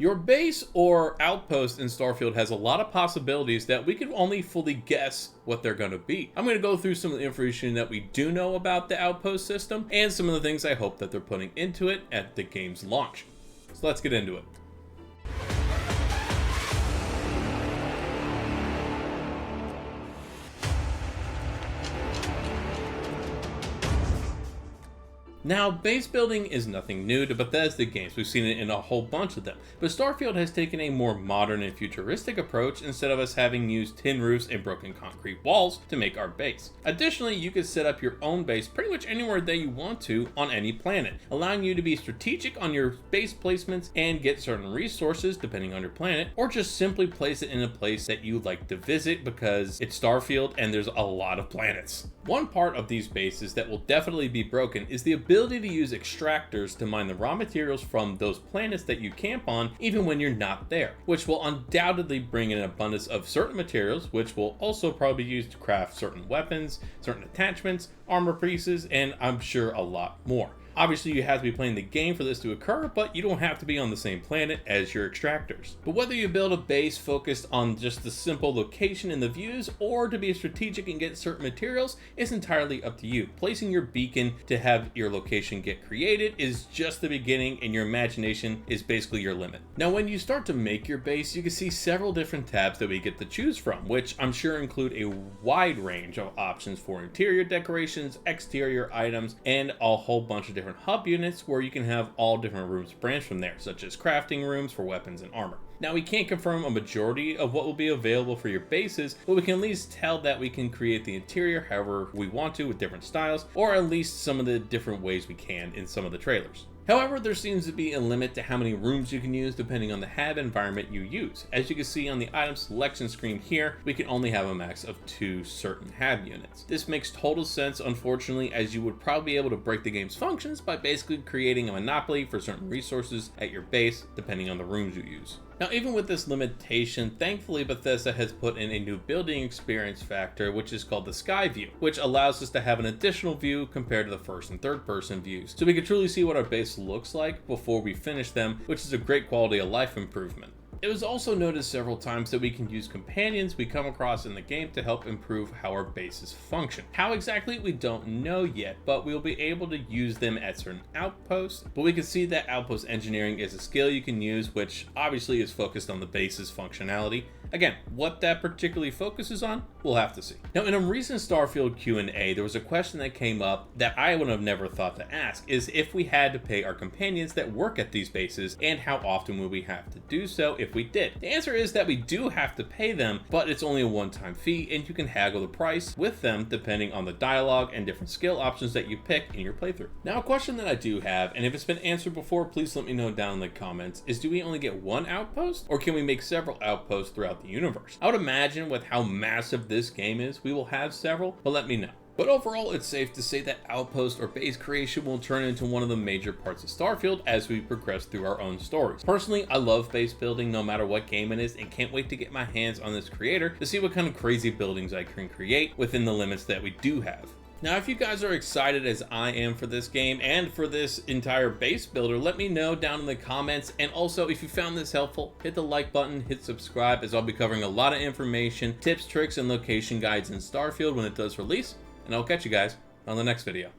Your base or outpost in Starfield has a lot of possibilities that we can only fully guess what they're going to be. I'm going to go through some of the information that we do know about the outpost system and some of the things I hope that they're putting into it at the game's launch. So let's get into it. Now, base building is nothing new to Bethesda games. We've seen it in a whole bunch of them. But Starfield has taken a more modern and futuristic approach instead of us having used tin roofs and broken concrete walls to make our base. Additionally, you can set up your own base pretty much anywhere that you want to on any planet, allowing you to be strategic on your base placements and get certain resources depending on your planet, or just simply place it in a place that you like to visit because it's Starfield and there's a lot of planets. One part of these bases that will definitely be broken is the ability to use extractors to mine the raw materials from those planets that you camp on even when you're not there, which will undoubtedly bring in an abundance of certain materials, which will also probably be used to craft certain weapons, certain attachments, armor pieces, and I'm sure a lot more. Obviously, you have to be playing the game for this to occur, but you don't have to be on the same planet as your extractors. But whether you build a base focused on just the simple location and the views, or to be strategic and get certain materials, is entirely up to you. Placing your beacon to have your location get created is just the beginning, and your imagination is basically your limit. Now, when you start to make your base, you can see several different tabs that we get to choose from, which I'm sure include a wide range of options for interior decorations, exterior items, and a whole bunch of different hub units where you can have all different rooms branch from there, such as crafting rooms for weapons and armor. Now, we can't confirm a majority of what will be available for your bases, but we can at least tell that we can create the interior however we want to with different styles, or at least some of the different ways we can in some of the trailers. However, there seems to be a limit to how many rooms you can use depending on the hab environment you use. As you can see on the item selection screen here, we can only have a max of 2 certain hab units. This makes total sense, unfortunately, as you would probably be able to break the game's functions by basically creating a monopoly for certain resources at your base depending on the rooms you use. Now, even with this limitation, thankfully Bethesda has put in a new building experience factor, which is called the Sky View, which allows us to have an additional view compared to the first and third person views, so we can truly see what our base looks like before we finish them, which is a great quality of life improvement. It was also noted several times that we can use companions we come across in the game to help improve how our bases function. How exactly, we don't know yet, but we'll be able to use them at certain outposts. But we can see that outpost engineering is a skill you can use, which obviously is focused on the base's functionality. Again, what that particularly focuses on, we'll have to see. Now, in a recent Starfield Q&A, there was a question that came up that I would have never thought to ask, is if we had to pay our companions that work at these bases, and how often would we have to do so if we did? The answer is that we do have to pay them, but it's only a one-time fee, and you can haggle the price with them depending on the dialogue and different skill options that you pick in your playthrough. Now, a question that I do have, and if it's been answered before, please let me know down in the comments, is do we only get one outpost, or can we make several outposts throughout the universe? I would imagine with how massive this game is, we will have several, but let me know. But overall, it's safe to say that outpost or base creation will turn into one of the major parts of Starfield as we progress through our own stories. Personally, I love base building no matter what game it is, and can't wait to get my hands on this creator to see what kind of crazy buildings I can create within the limits that we do have. Now, if you guys are excited as I am for this game and for this entire base builder, let me know down in the comments. And also, if you found this helpful, hit the like button, hit subscribe, as I'll be covering a lot of information, tips, tricks, and location guides in Starfield when it does release. And I'll catch you guys on the next video.